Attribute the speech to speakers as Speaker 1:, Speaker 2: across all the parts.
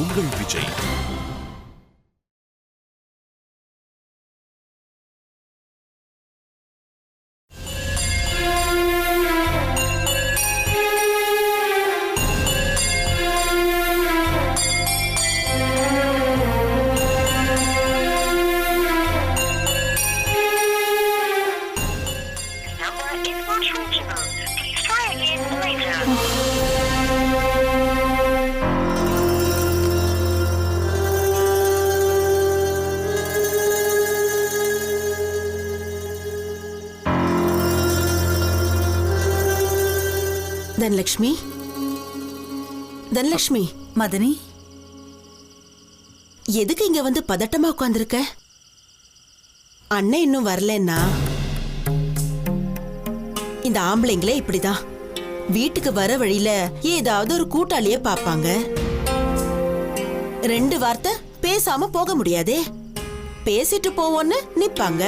Speaker 1: உங்கள் விஜய்.
Speaker 2: தனலட்சுமி, தனலட்சுமி.
Speaker 3: மதனி,
Speaker 2: எதுக்கு இங்க வந்து பதட்டமா உட்கார்ந்திருக்க? அண்ணன் இன்னும் வரலன்னா இந்த ஆம்பளைங்களே இப்படிதான். வீட்டுக்கு வர வழியில ஏதாவது ஒரு கூட்டாளியே பாப்பாங்க. 2 வார்த்தை பேசாம போக முடியாதே. பேசிட்டு போவோன்னு நிப்பாங்க.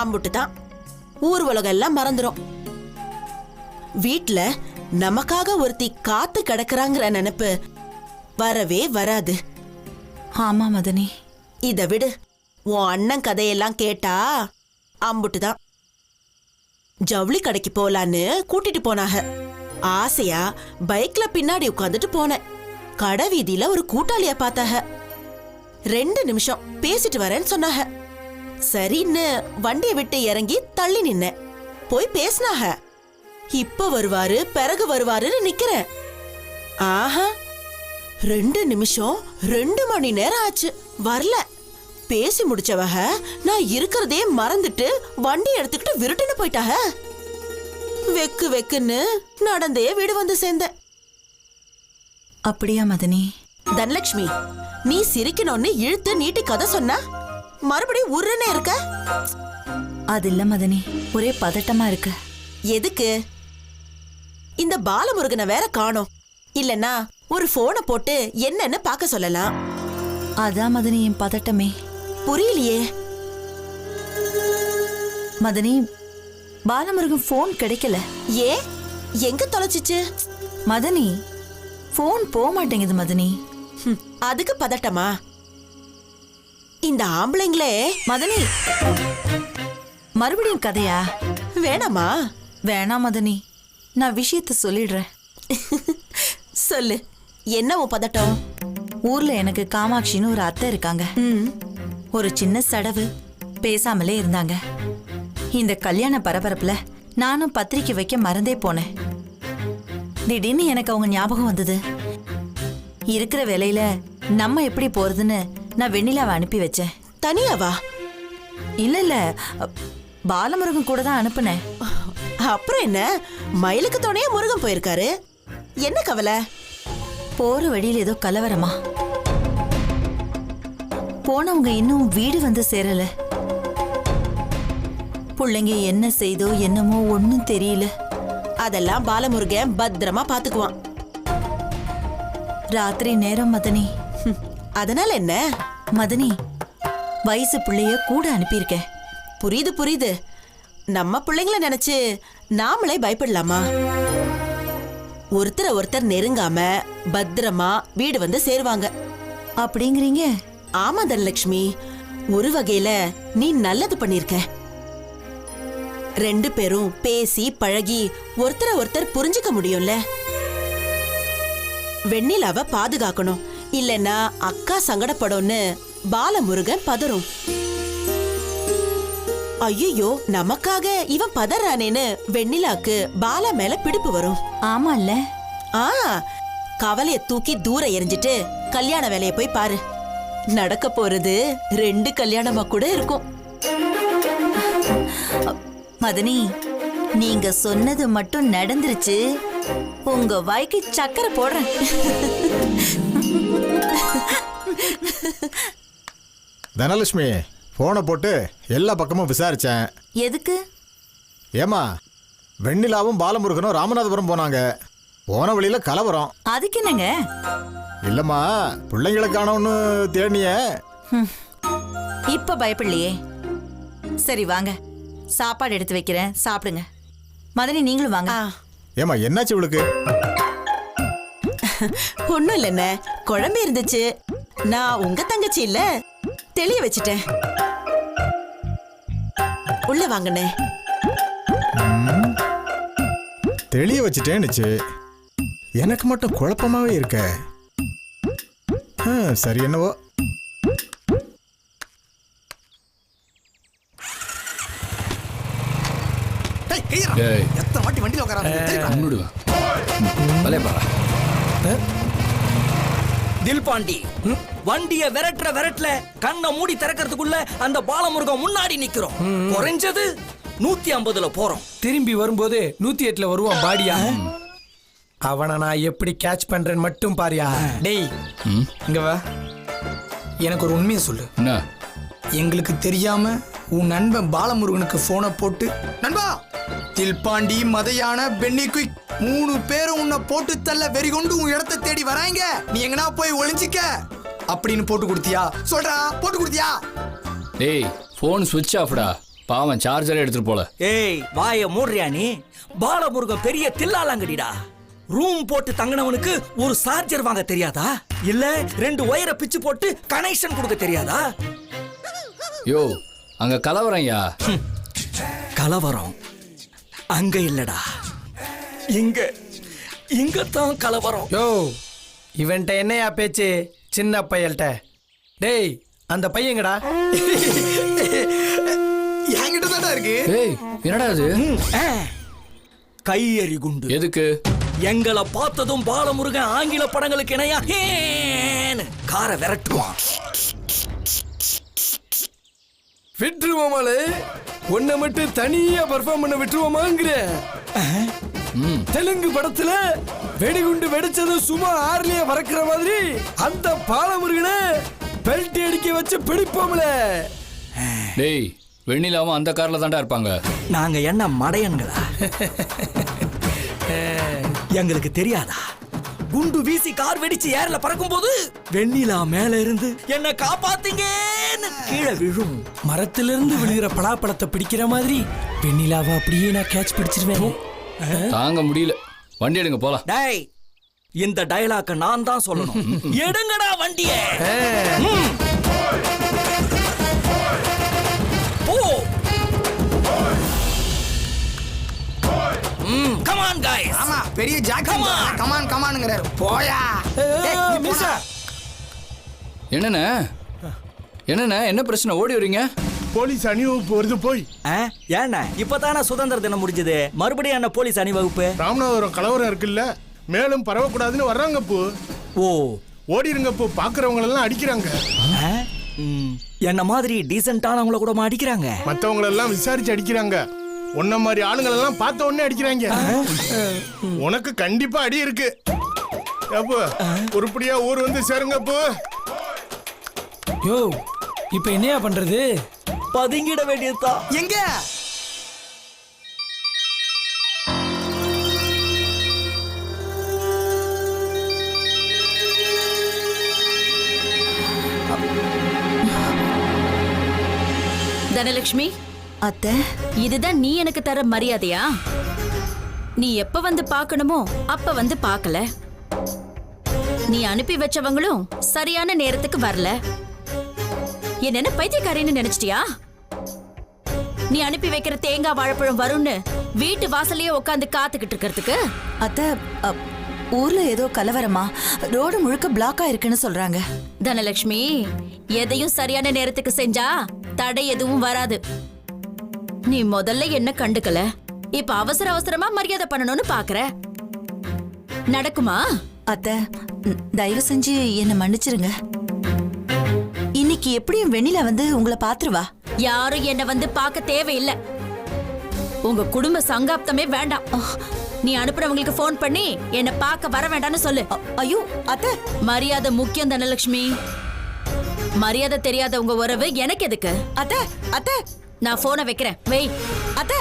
Speaker 2: ஆம்புட்டுதான் ஊர் உலகம் எல்லாம் மறந்துரும். வீட்ல நமக்காக ஒருத்தி காத்து கிடக்குறாங்கிற நினைப்பு வரவே வராது.
Speaker 3: ஆமா மதனி.
Speaker 2: இத விடு. உன் அண்ணன் கதையெல்லாம் கேட்டா அம்புட்டுதான். ஜவுளி கடைக்கு போலான்னு கூட்டிட்டு போனாக. ஆசையா பைக்ல பின்னாடி உட்காந்துட்டு போனேன். கடை வீதியில ஒரு கூட்டாளிய பார்த்தாக. 2 நிமிஷம் பேசிட்டு வரேன்னு சொன்னாக. சரின்னு வண்டியை விட்டு இறங்கி தள்ளி நின்ன. போய் பேசினாக. இப்ப வருவாரு பிறகு வருவாருன்னு நிக்கிறேன். ஆஹா, 2 நிமிஷம் 2 மணி நேரம் ஆச்சு, வரல. பேசி முடிச்சவக நான் இருக்கிறதே மறந்துட்டு வண்டி எடுத்துக்கிட்டு விருட்டுன்னு போயிட்டாக. வெக்கு வெக்குன்னு நடந்தே வீடு வந்து சேர்ந்தேன்.
Speaker 3: அப்படியா மதனி?
Speaker 2: தனலட்சுமி, நீ சிரிக்கணும்னு இழுத்து நீட்டி கதை சொன்னா மறுபடியும் உருன்னு இருக்க.
Speaker 3: அது இல்ல மதனி, ஒரே பதட்டமா இருக்கு.
Speaker 2: எதுக்கு? இந்த பாலமுருகனை வேற காணோம். இல்லன்னா ஒரு போனை போட்டு என்னன்னு பாக்க சொல்லலாம்.
Speaker 3: அதான் மதனி என் பதட்டமே.
Speaker 2: புரியலையே
Speaker 3: மதனி, பாலமுருகன் போன் கிடைக்கல.
Speaker 2: ஏ, எங்க தொலைச்சிச்சு?
Speaker 3: மதனி, போன் போக மாட்டேங்குது மதனி.
Speaker 2: அதுக்கு பதட்டமா? இந்த ஆம்பளைங்களே.
Speaker 3: மதனி, மறுபடியும் கதையா?
Speaker 2: வேணாமா?
Speaker 3: வேணாம் மதனி, நான் விஷயத்த சொல்லிடுறேன்.
Speaker 2: சொல்லு, என்ன உன் பதட்டம்?
Speaker 3: ஊர்ல எனக்கு காமாட்சின்னு ஒரு அத்தை இருக்காங்க. ஒரு சின்ன சடவு, பேசாமலே இருந்தாங்க. இந்த கல்யாண பரபரப்புல நானும் பத்திரிக்கை வைக்க மறந்தே போனேன். திடீர்னு எனக்கு அவங்க ஞாபகம் வந்தது. இருக்கிற வேலையில நம்ம எப்படி போறதுன்னு நான் வெண்ணிலாவை அனுப்பி வச்சேன்.
Speaker 2: தனியாவா?
Speaker 3: இல்ல இல்ல, பாலமுருகன் கூட தான் அனுப்புனேன்.
Speaker 2: அப்புறம் என்ன, மயிலுக்கு துணையா முருகன் போயிருக்காரு. என்ன கவலை?
Speaker 3: போற வழியில ஏதோ கலவரமா? போனவங்க இன்னும் வீடு வந்து சேரல. பிள்ளைங்க என்ன செய்தோ என்னமோ ஒன்னும் தெரியல.
Speaker 2: அதெல்லாம் பாலமுருகன் பத்திரமா பாத்துக்குவான்.
Speaker 3: ராத்திரி நேரம் மதனி.
Speaker 2: அதனால என்ன?
Speaker 3: மதனி, வயசு பிள்ளைய கூட அனுப்பியிருக்கேன்.
Speaker 2: புரியுது புரியுது. நம்ம பிள்ளைங்கள நினைச்சு நாமளே பயப்படலாமா? ஒருத்தர் நெருங்காம பத்திரமா வீடு வந்து சேருவாங்க
Speaker 3: அப்படிங்கிறீங்க?
Speaker 2: ஆமா தனலட்சுமி, ஒரு வகையில நீ நல்லது பண்ணிருக்க. 2 பேரும் பேசி பழகி ஒருத்தர் புரிஞ்சுக்க முடியும்ல. வெண்ணிலாவை பாதுகாக்கணும், இல்லன்னா அக்கா சங்கடப்படும்னு பாலமுருகன் பதறும். ஐயோ, நமக்காக இவன் பதறானேன்னு வெண்ணிலாக்கு பாலா மேல பிடிப்பு வரும்.
Speaker 3: ஆமா இல்ல?
Speaker 2: கவலைய தூக்கி தூர எரிஞ்சிட்டு கல்யாண வேலைய போய் பாரு. நடக்க போறது 2 கல்யாணமா கூட இருக்கும்.
Speaker 3: மதனி, நீங்க சொன்னது மட்டும் நடந்துருச்சு. உங்க வாய்க்கு சக்கரை போடுறேன்.
Speaker 4: தனலட்சுமி, போனை போட்டு எல்லா பக்கமும் விசாரிச்சேன்.
Speaker 3: எதுக்கு?
Speaker 4: ஏமா, வெண்ணிலாவும் பாலமுருகனும் ராமநாதபுரம் போனாங்க. போன வழியில கலவரம்.
Speaker 3: அதுக்கு என்னங்க?
Speaker 4: இல்லம்மா, பிள்ளைங்களை காணோம்னு தேடினிய.
Speaker 3: இப்ப பயப்படலையே. சரி வாங்க, சாப்பாடு எடுத்து வைக்கிறேன், சாப்பிடுங்க. மதனி, நீங்களும் வாங்க.
Speaker 4: ஏமா, என்னாச்சு இவளுக்கு?
Speaker 2: ஒண்ணும் இல்லைண்ணே, குழம்பு இருந்துச்சு. நான் உங்க தங்கச்சி இல்ல, தெளிய வச்சிட்டேன். உள்ள வாங்கண்ணே.
Speaker 4: தெளிய வச்சுட்டேன்னுச்சு. எனக்கு மட்டும் குழப்பமாவே இருக்க. சரி, என்னவோ.
Speaker 1: எத்தனை வாட்டி வண்டியில் உட்கார
Speaker 5: தில்பாண்டி வண்டிய விரட்டுல கண்ணை மூடி திறக்கிறதுக்குள்ள அந்த பாலமுருகன் முன்னாடி நிக்கிறோம். குறைஞ்சது 150ல போறோம்.
Speaker 1: திரும்பி வரும்போது 108ல வருவான் பாடியா. அவனை நான் எப்படி கேட்ச் பண்றேன்னு மட்டும் பாரியா. டேய் இங்க வா, எனக்கு ஒரு உண்மையை சொல்லு. எங்களுக்கு தெரியாம உன் நண்பன் பாலமுருகனுக்கு போனை போட்டு, நண்பா தில்பாண்டி, மதையான, பென்னி குயிக் 3 பேரும் உன்னை போட்டு தள்ள வெறி கொண்டு உன் இடத்தை தேடி வராங்க, நீ எங்கனா போய் ஒளிஞ்சிக்க அப்படின்னு போட்டு கொடுத்தியா? சொல்றா, போட்டு கொடுத்தியா?
Speaker 6: டேய் போன் சுவிட்ச் ஆஃப்டா. பாவம் சார்ஜரே எடுத்துட்டு போல.
Speaker 5: ஏய் வாய மூடுறியா நீ? பாலமுருகன் பெரிய தில்லாலங்கடிடா. ரூம் போட்டு தங்கினவனுக்கு ஒரு சார்ஜர் வாங்க தெரியாதா? இல்ல 2 ஒயரை பிச்சு போட்டு கனெக்ஷன் கொடுக்க தெரியாதா?
Speaker 6: யோ அங்க கலவரம்யா.
Speaker 5: கலவரம் அங்க இல்லடா, இங்க தான் கலவரம்.
Speaker 1: யோ இவன்ட்ட என்னையா பேச்சு சின்ன பையல்ட்ட? டேய் அந்த பையங்கடா என்கிட்ட தான்டா இருக்கு.
Speaker 6: ஏய் என்னடா இது?
Speaker 5: கையெறி குண்டு.
Speaker 6: எதுக்கு?
Speaker 5: எங்களை பார்த்ததும் பாலமுருகன் ஆங்கில படங்களுக்கு இணையா கார விரட்டுவான்.
Speaker 1: விட்டுருவோமாலே, உன்னை மட்டும் தனியா பர்ஃபார்ம் பண்ண விட்டுருவோமாங்கிற. தெலுங்கு படத்துல வெடிகுண்டு வெடிச்சது சும்மா ஆறுலயே பறக்கிற மாதிரி அந்த பாலமுருகனை பெல்ட் அடிக்க வச்சு பிடிப்போம்ல.
Speaker 6: டேய் வெண்ணிலாவும் அந்த கார்ல தான்டா இருப்பாங்க.
Speaker 5: நாங்க என்ன மடையன்களா? எங்களுக்கு தெரியாதா? குண்டு வீசி கார் வெடிச்சு ஏர்ல பறக்கும் போது வெண்ணிலா மேல இருந்து என்ன காப்பாத்தீங்கன்னு கீழே விழும்.
Speaker 1: மரத்திலிருந்து விழுகிற பலாப்பழத்தை பிடிக்கிற மாதிரி வெண்ணிலாவை அப்படியே நான் கேட்ச் பிடிச்சிருவேன்.
Speaker 6: தாங்க முடியல, வண்டி எடுங்க போலாம்.
Speaker 5: டேய் இந்த டயலாக்க நான் தான் சொல்லணும். எடுங்கடா வண்டியே. போ. Come on guys.
Speaker 1: ஆமா பெரிய ஜாக்கி கமான் கமான்ங்கறாரு. போயா. மிஸ்ஸா
Speaker 6: என்னண்ணே என்ன பிரச்சனை? ஓடி வரீங்க?
Speaker 7: போலீஸ் அணிவகுப்பு வருது போய்.
Speaker 5: ஏண்ணா இப்பதானே சுதந்திர தினம் முடிஞ்சது, மறுபடியும் என்ன போலீஸ் அணிவகுப்பு?
Speaker 7: ராமநாதபுரம் கலவரம் இருக்குல்ல, மேலும் பரவக்கூடாதுன்னு வர்றாங்க போ.
Speaker 5: ஓ
Speaker 7: ஓடிருங்க போ, பாக்குறவங்க எல்லாம் அடிக்கிறாங்க.
Speaker 5: என்ன மாதிரி டீசென்ட்டானவங்கள கூட அடிக்கிறாங்க.
Speaker 7: மத்தவங்க எல்லாம் விசாரிச்சு அடிக்கிறாங்க. உன்ன மாதிரி ஆளுங்களை எல்லாம் பார்த்த உடனே அடிக்கிறாங்க. உனக்கு கண்டிப்பா அடி இருக்கு. அப்போ உருப்படியா ஊர் வந்து சேருங்க போ.
Speaker 1: யோ இப்ப என்னையா பண்றது?
Speaker 5: பதுங்கிட வேண்டியதுதான்.
Speaker 1: எங்க?
Speaker 8: தனலட்சுமி
Speaker 3: அத்தை,
Speaker 8: இதுதான் நீ எனக்கு தர மரியாதையா? நீ எப்ப வந்து பார்க்கணுமோ அப்ப வந்து பார்க்கல. நீ அனுப்பி வச்சவங்களும் சரியான நேரத்துக்கு வரல. என்ன பைத்தியக்காரின்னு நினைச்சிட்டியா? நீ அனுப்பி வைக்கிற தேங்காய் வாழைப்பழம் வரும்னு வீட்டு வாசலையே உட்காந்து காத்துக்கிட்டு இருக்கிறதுக்கு.
Speaker 3: அத்தை, ஊர்ல ஏதோ கலவரமா, ரோடு முழுக்க பிளாக் ஆயிருக்குன்னு சொல்றாங்க.
Speaker 8: தனலட்சுமி, எதையும் சரியான நேரத்துக்கு செஞ்சா தடை எதுவும் வராது. நீ முதல்ல என்ன கண்டுக்கல, இப்ப அவசர அவசரமா மரியாதை பண்ணணும்னு பாக்குற. நடக்குமா?
Speaker 3: அத்தை, தயவு செஞ்சு என்ன மன்னிச்சிருங்க. இன்னைக்கு எப்படியும் வெண்ணிலா வந்து உங்களை பாத்துருவா.
Speaker 8: யாரும் என்ன வந்து பார்க்க தேவையில்லை. உங்க குடும்ப சங்காப்தமே வேண்டாம். நீ அனுப்புறவங்களுக்கு போன் பண்ணி என்ன பார்க்க வர வேண்டாம்னு சொல்லு.
Speaker 3: ஐயோ அத்தை,
Speaker 8: மரியாதை முக்கியம் தனலட்சுமி. மரியாதை தெரியாத உங்க உறவு எனக்கு எதுக்கு?
Speaker 3: அத்தை, அத்தை,
Speaker 8: நான் போனை வைக்கிறேன், வெய்.
Speaker 3: அத்தை,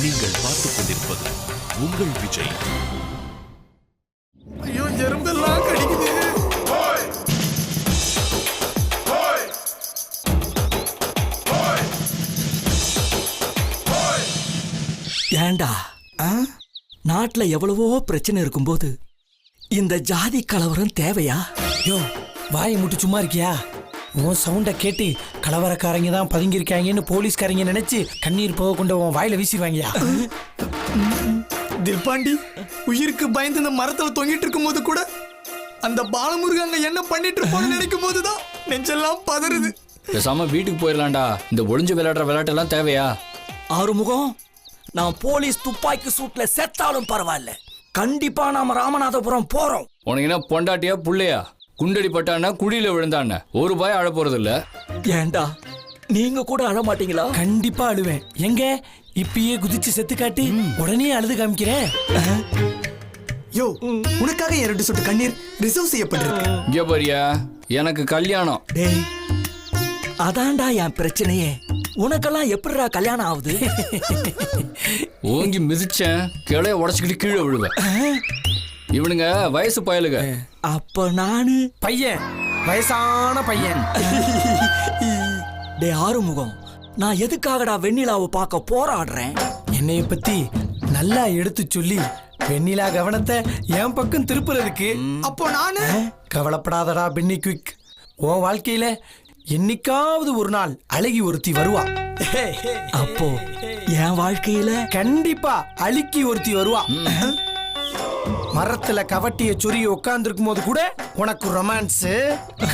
Speaker 9: நீங்கள் பார்த்துக் கொண்டிருப்பது உங்கள் விஜய்.
Speaker 7: ஐயோ எறும்பெல்லாம் கடிக்குது.
Speaker 5: ஏண்டா நாட்டுல எவ்வளவோ பிரச்சனை இருக்கும்போது இந்த ஜாதி கலவரம் தேவையா?
Speaker 1: யோ வாயை முட்டு சும்மா இருக்கியா? உன் சவுண்ட கேட்டு கலவரக்காரங்க தான் பதுங்கியிருக்காங்கன்னு போலீஸ்காரங்க நினைச்சு கண்ணீர் போக கொண்டு உன் வாயில வீசிடுவாங்கயா.
Speaker 10: தில்பாண்டி உயிருக்கு பயந்து இந்த மரத்துல தொங்கிட்டு இருக்கும் போது கூட அந்த பாலமுருகன் என்ன பண்ணிட்டு இருப்பான்னு நினைக்கும் போதுதான் நெஞ்செல்லாம் பதறுது.
Speaker 6: பேசாம வீட்டுக்கு போயிடலாம்டா. இந்த ஒளிஞ்சு விளையாடுற விளையாட்டெல்லாம் தேவையா?
Speaker 5: ஆறுமுகம், நான் போலீஸ் துப்பாக்கி சூட்ல செத்தாலும் பரவாயில்ல, கண்டிப்பா நாம ராமநாதபுரம் போறோம்.
Speaker 6: உனக்கு என்ன பொண்டாட்டியா புள்ளையா? குண்டடி பட்டான குழியில விழுந்தான ஒரு பாய் அழ போறது இல்ல.
Speaker 5: ஏண்டா நீங்க கூட அழ மாட்டீங்களா?
Speaker 1: கண்டிப்பா அழுவேன். எங்க இப்பயே குதிச்சு செத்து காட்டி உடனே அழுது காமிக்கிறேன்.
Speaker 10: யோ உனக்காக 2 சொட்டு கண்ணீர் ரிசர்வ் செய்யப்பட்டிருக்கு.
Speaker 6: இங்க பாரியா, எனக்கு கல்யாணம்.
Speaker 5: டேய், அதான்டா என் பிரச்சனையே. உனக்கெல்லாம் எப்படிடா கல்யாணம் ஆகுது?
Speaker 6: ஓங்கி மிதிச்சேன், கிளைய உடச்சுக்கிட்டு கீழே விழுவேன். இவனுங்க வயசு பயலுங்க.
Speaker 5: அப்ப நானு
Speaker 1: பையன், வயசான பையன்.
Speaker 5: டே ஆறுமுகம், நான் எதுக்காகடா வெண்ணிலாவை பார்க்க போராடுறேன்?
Speaker 1: என்னைய பத்தி நல்லா எடுத்து சொல்லி வெண்ணிலா கவனத்தை என் பக்கம் திருப்புறதுக்கு.
Speaker 10: அப்போ நானு
Speaker 1: கவலைப்படாதடா பென்னி குயிக், உன் வாழ்க்கையில என்னைக்காவது ஒரு நாள் அழகி ஒருத்தி வருவா.
Speaker 5: அப்போ என் வாழ்க்கையில
Speaker 1: கண்டிப்பா அழுக்கி ஒருத்தி வருவா. மரத்துல கவட்டிய சொரிய உட்கார்ந்துருக்கும் போது கூட உனக்கு ரொமான்ஸ்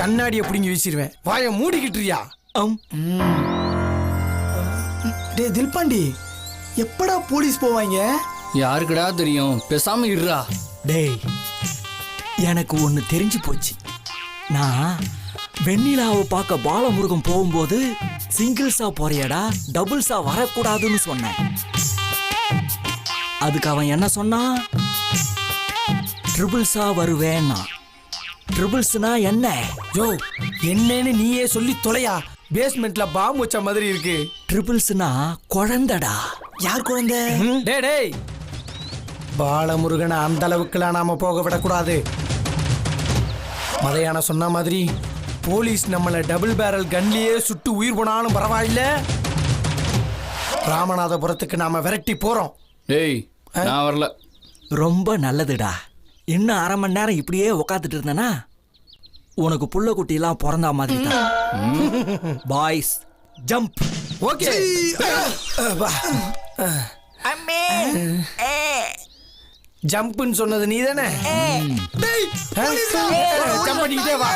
Speaker 1: கண்ணாடிய பிடிங்கி வீசிடுவேன். வாய மூடிக்கிட்டுறியா?
Speaker 10: டே தில்பாண்டி, எப்படா போலீஸ் போவாங்க?
Speaker 6: யாருக்குடா தெரியும், பேசாம இருடா.
Speaker 5: டேய், எனக்கு ஒண்ணு தெரிஞ்சு போச்சு. நான் வெண்ணிலாவை பார்க்க பாலமுருகன் போகும்போது சிங்கிள்ஸா போறியடா, டபுள்ஸா வரக்கூடாதுன்னு சொன்னேன். அதுக்கு அவன் என்ன சொன்னான்? ட்ரிபிள்ஸா வருவேன்னா. ட்ரிபிள்ஸ்னா என்ன?
Speaker 1: யோ என்னன்னு நீயே சொல்லி தொலையா. பேஸ்மெண்ட்ல பாம்பு வச்ச மாதிரி இருக்கு.
Speaker 5: ட்ரிபிள்ஸ்னா குழந்தடா.
Speaker 10: யார் குழந்தை?
Speaker 1: டேய் டேய், பாலமுருகனை அந்த அளவுக்குலாம் நாம போக விடக்கூடாது. மதையான சொன்ன மாதிரி போலீஸ் நம்மள டபுள் பேரல் கன்லயே சுட்டு உயிர் போனாலும் பரவாயில்ல, ராமநாதபுரத்துக்கு நாம விரட்டி போறோம்.
Speaker 6: டேய், நான் வரல.
Speaker 5: ரொம்ப நல்லதுடா. இன்னும் 1/2 மணி நேரம் இப்படியே உக்காந்துட்டு இருந்தனா உனக்கு புள்ள குட்டி எல்லாம் பிறந்தா மாதிரி தான். Boys jump.
Speaker 1: ஓகே. ஜம்ப்னு சொன்னது நீ தானே? ஜம்ப் பண்ணிக்கிட்டே வா.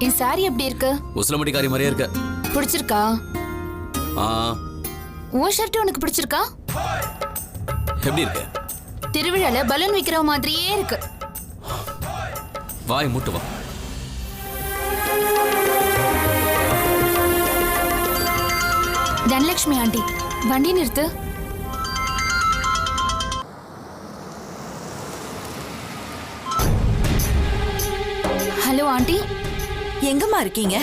Speaker 8: என் சாரி எப்படி இருக்கு?
Speaker 11: உசிலமட்டிக்காரி மாதிரியே இருக்க.
Speaker 8: பிடிச்சிருக்கா? உன் ஷர்ட் உனக்கு பிடிச்சிருக்கா?
Speaker 11: எப்படி இருக்கு?
Speaker 8: திருவிழால பலூன் விக்கிற மாதிரியே இருக்கு.
Speaker 11: வாய் மூட்டு வா.
Speaker 8: தனலட்சுமி ஆண்டி, வண்டி நிறுத்து. Hello aunty.
Speaker 3: எங்கம்மா இருக்கீங்க?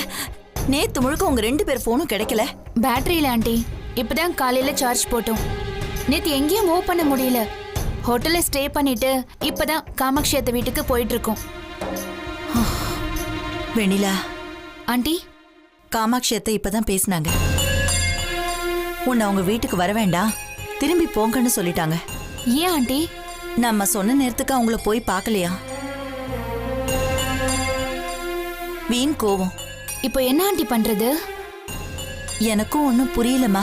Speaker 3: நேத்து முழுக்க உங்க 2 பேர் போனும் கிடைக்கல.
Speaker 8: பேட்டரியில ஆண்டி, இப்பதான் காலையில சார்ஜ் போட்டோம். நேத்து எங்கேயும் மூவ் பண்ண முடியல. ஹோட்டல்ல ஸ்டே பண்ணிட்டு இப்பதான் காமாட்சி அத்தை வீட்டுக்கு போயிட்டு இருக்கோம்.
Speaker 3: வெண்ணிலா
Speaker 8: ஆண்டி,
Speaker 3: காமாட்சி அத்தை இப்பதான் பேசினாங்க. உன்னை அவங்க வீட்டுக்கு வர வேண்டாம், திரும்பி போங்கன்னு சொல்லிட்டாங்க.
Speaker 8: ஏன் ஆண்டி?
Speaker 3: நம்ம சொன்ன நேரத்துக்கு அவங்கள போய் பார்க்கலையா? வீண் கோவம்.
Speaker 8: இப்போ என்ன ஆண்டி பண்றது?
Speaker 3: எனக்கும் ஒன்னும் புரியலமா.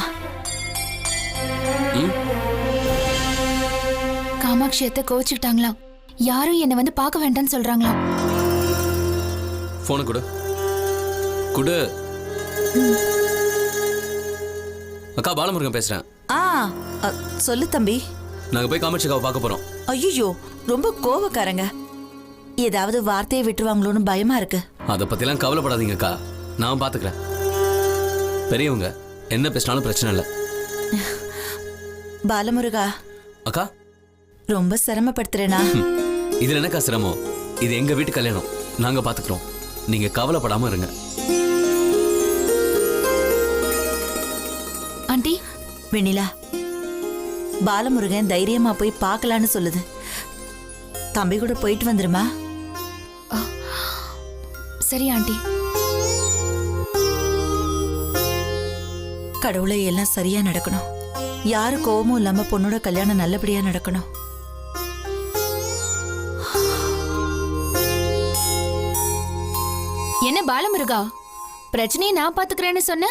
Speaker 8: காமாட்சி அத்தை கோச்சுக்கிட்டாங்களாம். யாரும் என்ன வந்து பார்க்க வேண்டாம்னு சொல்றாங்களாம்.
Speaker 11: போன கொடு. குடு. அக்கா, பாலமுருகன் பேசுறேன்.
Speaker 3: சொல்லு தம்பி.
Speaker 11: நாங்க போய் காமாட்சிக்காவை பார்க்க போறோம்.
Speaker 3: ஐயோ, ரொம்ப கோவக்காரங்க. ஏதாவது வார்த்தையை விட்டுருவாங்களோன்னு பயமா இருக்கு.
Speaker 11: அதை பத்திலாம் கவலைப்படாதீங்க அக்கா, நான் பாத்துக்கிறேன். பெரியவங்க என்ன பேசினாலும் பிரச்சனை இல்லை.
Speaker 3: பாலமுருகா
Speaker 11: அக்கா,
Speaker 3: ரொம்ப சிரமப்படுத்துறேனா?
Speaker 11: இதுல என்னக்கா சிரமம்? இது எங்க வீட்டு கல்யாணம், நாங்க பாத்துக்கிறோம். நீங்க கவலைப்படாம இருங்க.
Speaker 8: ஆண்டி.
Speaker 3: வெண்ணிலா, பாலமுருகன் தைரியமா போய் பார்க்கலான்னு சொல்லுது. தம்பி கூட போயிட்டு வந்துருமா?
Speaker 8: சரி ஆண்டி.
Speaker 3: கடவுளை எல்லாம் சரியா நடக்கணும். யாரு கோவமும் இல்லாம பொண்ணோட கல்யாணம் நல்லபடியா நடக்கணும்.
Speaker 8: என்ன பாலமுருகா, பிரச்சனையை நான் பாத்துக்கிறேன்னு சொன்ன,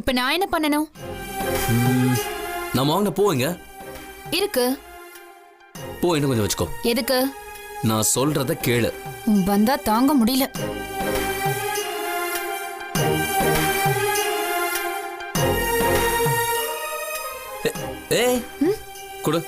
Speaker 8: இப்ப நான் என்ன பண்ணணும்?
Speaker 11: நம்ம வாங்கின பூ எங்க
Speaker 8: இருக்கு.
Speaker 11: பூ இன்னும் கொஞ்சம் வச்சுக்கோ.
Speaker 8: எதுக்கு?
Speaker 11: நான் சொல்றத கேளு.
Speaker 8: வந்தா தாங்க முடியல.
Speaker 11: ஏய் கொடு.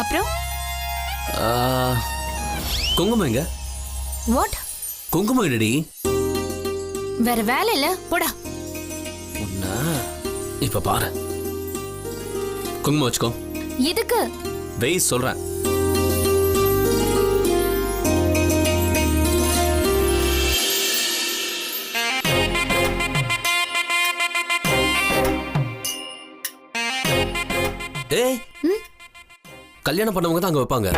Speaker 8: அப்புறம்
Speaker 11: குங்குமம் எங்க?
Speaker 8: வாட்?
Speaker 11: குங்குமம் என்னடி?
Speaker 8: வேற வேலை இல்ல, போடா.
Speaker 11: உன்ன இப்ப பாரு. குங்குமம் வச்சுக்கோ.
Speaker 8: எதுக்கு?
Speaker 11: வெய் சொல்றேன். ஏய், கல்யாணம் பண்ணவங்க தான் அங்க வைப்பாங்க.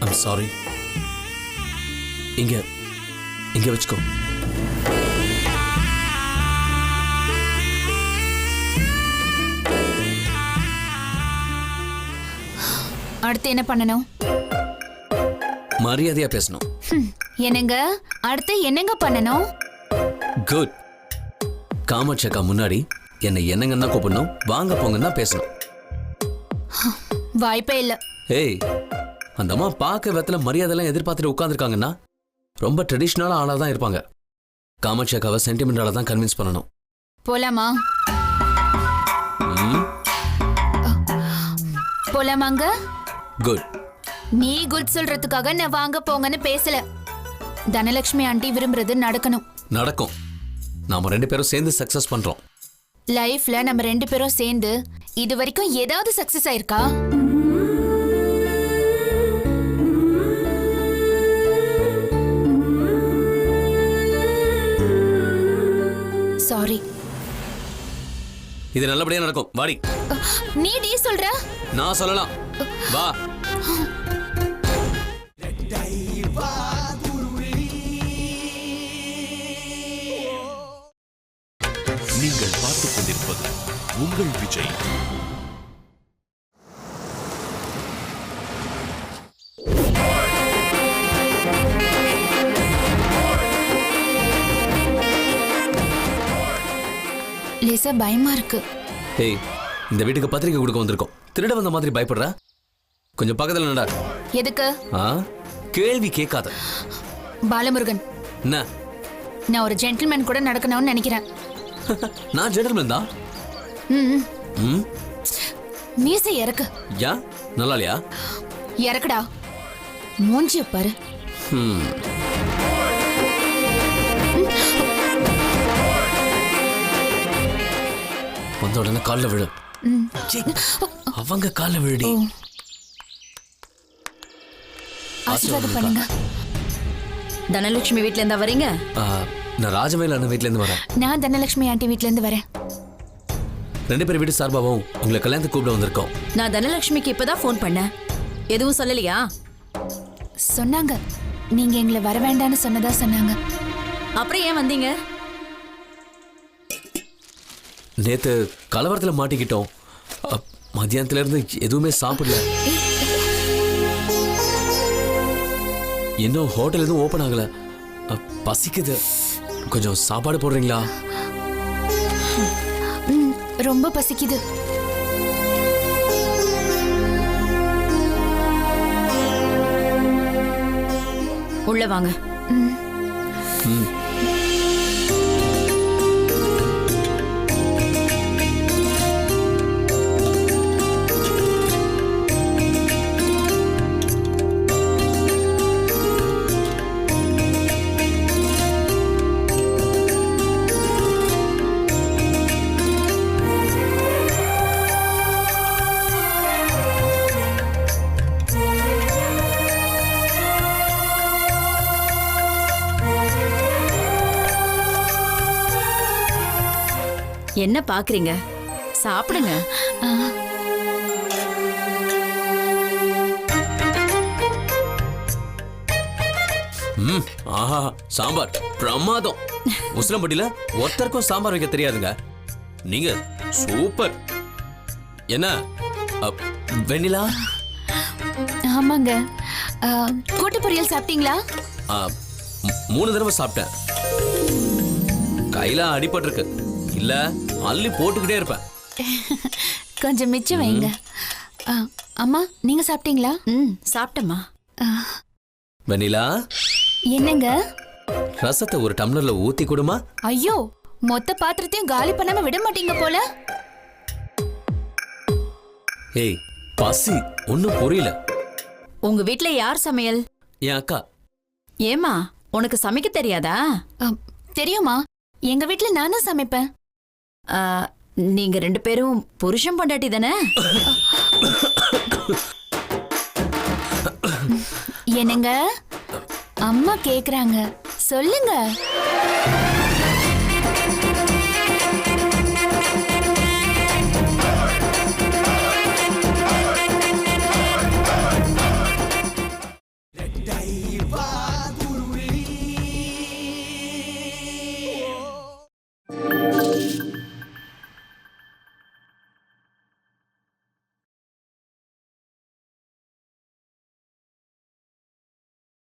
Speaker 11: I'm sorry. இங்க இங்க வச்சுக்கோ.
Speaker 8: அடுத்து என்ன பண்ணணும்?
Speaker 11: மரியாதையா பேசணும்.
Speaker 8: என்னங்க அடுத்து என்னங்க பண்ணணும்?
Speaker 11: குட். காமாட்சி அக்கா முன்னாடி என்னை என்னங்கன்னு தான் கூப்பிடணும், வாங்க போங்கன்னு தான் பேசணும்.
Speaker 8: வாய்ப்பே இல்ல.
Speaker 11: ஏய், அந்த அம்மா பார்க்க வெத்தல மரியாதைலாம் எதிர்பார்த்துட்டு உட்காந்துருக்காங்கன்னா ரொம்ப ட்ரெடிஷ்னலான ஆளா தான் இருப்பாங்க. காமாட்சி அக்காவை சென்டிமெண்டால தான் கன்வின்ஸ் பண்ணணும்.
Speaker 8: போலாமா? போலாமாங்க?
Speaker 11: குட்.
Speaker 8: நீ குட் சொல்றதுக்காக நான் வாங்க போங்கன்னு பேசல. தனலட்சுமி ஆண்டி விரும்புறது நடக்கணும்.
Speaker 11: நடக்கும். நாம 2 பேரும் சேர்ந்து சக்சஸ் பண்றோம்.
Speaker 8: லைஃப்ல நம்ம 2 பேரும் சேர்ந்து இது வரைக்கும் ஏதாவது சக்சஸ் ஆயிருக்கா? சாரி.
Speaker 11: இது நல்லபடியா நடக்கும். வாடி.
Speaker 8: நீ டி சொல்ற?
Speaker 11: நான் சொல்லலாம். வா.
Speaker 9: நீங்கள் பார்த்துக் கொண்டிருப்பது உங்கள் விஜய்.
Speaker 8: லேசா பயமா இருக்கு.
Speaker 11: ஏய், இந்த வீட்டுக்கு பத்திரிக்கை கொடுக்க வந்திருக்கோம். திருட வந்த மாதிரி பயப்படுற? கொஞ்சம் பக்கத்துல நட.
Speaker 8: எதுக்கு?
Speaker 11: கேள்வி கேட்காத.
Speaker 8: பாலமுருகன்,
Speaker 11: என்ன?
Speaker 8: நான் ஒரு ஜென்டில்மேன் கூட நடக்கணும்னு நினைக்கிறேன்.
Speaker 11: நான் ஜென்டில்மேன் தான்.
Speaker 8: மீசை இறக்கு.
Speaker 11: யா, நல்லா இல்லையா?
Speaker 8: இறக்குடா. மூஞ்சிய பாரு.
Speaker 11: வந்த உடனே காலில் விழு. அவங்க காலில் விழுடி.
Speaker 8: ஆசீர்வாதம் பண்ணுங்க.
Speaker 3: தனலட்சுமி வீட்ல இருந்தா வரீங்க?
Speaker 11: நான் ராஜவேல் அண்ணன் வீட்ல இருந்து வரேன்.
Speaker 8: நான் தனலட்சுமி ஆண்டி வீட்ல இருந்து வரேன்.
Speaker 11: 2 பேர் வீட்டு சார்பாகவும் உங்களை கல்யாணத்துக்கு கூப்பிட வந்திருக்கோம்.
Speaker 3: நான் தனலட்சுமிக்கு இப்பதான் ஃபோன் பண்ணேன். எதுவும் சொல்லலையா?
Speaker 8: சொன்னாங்க நீங்க எங்களை வர வேண்டாம்னு சொன்னதா சொன்னாங்க.
Speaker 3: அப்புறம் ஏன் வந்தீங்க?
Speaker 11: நேத்து கலவரத்துல மாட்டிக்கிட்டோம். மத்தியானத்துல இருந்து எதுவுமே சாப்பிடல. இன்னும் ஹோட்டல் எதுவும் ஓபன் ஆகல. பசிக்குது. கொஞ்சம் சாப்பாடு போடுறீங்களா?
Speaker 8: ரொம்ப பசிக்குது.
Speaker 3: உள்ள வாங்க.
Speaker 8: என்ன பாக்குறீங்க? சாப்பிடுங்க.
Speaker 11: ஆஹா, சாம்பார் பிரமாதம். உசிலம்பட்டியில ஒருத்தருக்கும் சாம்பார் வைக்க தெரியாதுங்க. நீங்க சூப்பர். என்ன வெண்ணிலா?
Speaker 8: ஆமாங்க. கூட்டு பொரியல் சாப்பிட்டீங்களா?
Speaker 11: 3 தடவை சாப்பிட்டேன். கையில அடிபட்டிருக்கு. இல்ல அள்ளி போட்டுக்கிட்டே இருப்பேன்.
Speaker 8: கொஞ்சம் மிச்சம் வைங்க. அம்மா நீங்க சாப்பிட்டீங்களா? சாப்பிட்டேம்மா.
Speaker 11: வெண்ணிலா,
Speaker 8: என்னங்க?
Speaker 11: ரசத்தை ஒரு டம்ளர்ல ஊத்தி கொடுமா.
Speaker 8: ஐயோ, மொத்த பாத்திரத்தையும் காலி பண்ணாம விட மாட்டீங்க போல.
Speaker 11: ஏய், பசி ஒன்னும் புரியல.
Speaker 8: உங்க வீட்ல யார் சமையல்?
Speaker 11: என் அக்கா.
Speaker 8: ஏமா, உனக்கு சமைக்க தெரியாதா? தெரியுமா, எங்க வீட்ல நானும் சமைப்பேன். நீங்க 2 பேரும் புருஷன் பொண்டாட்டி தானே? என்னங்க, அம்மா கேக்குறாங்க, சொல்லுங்க.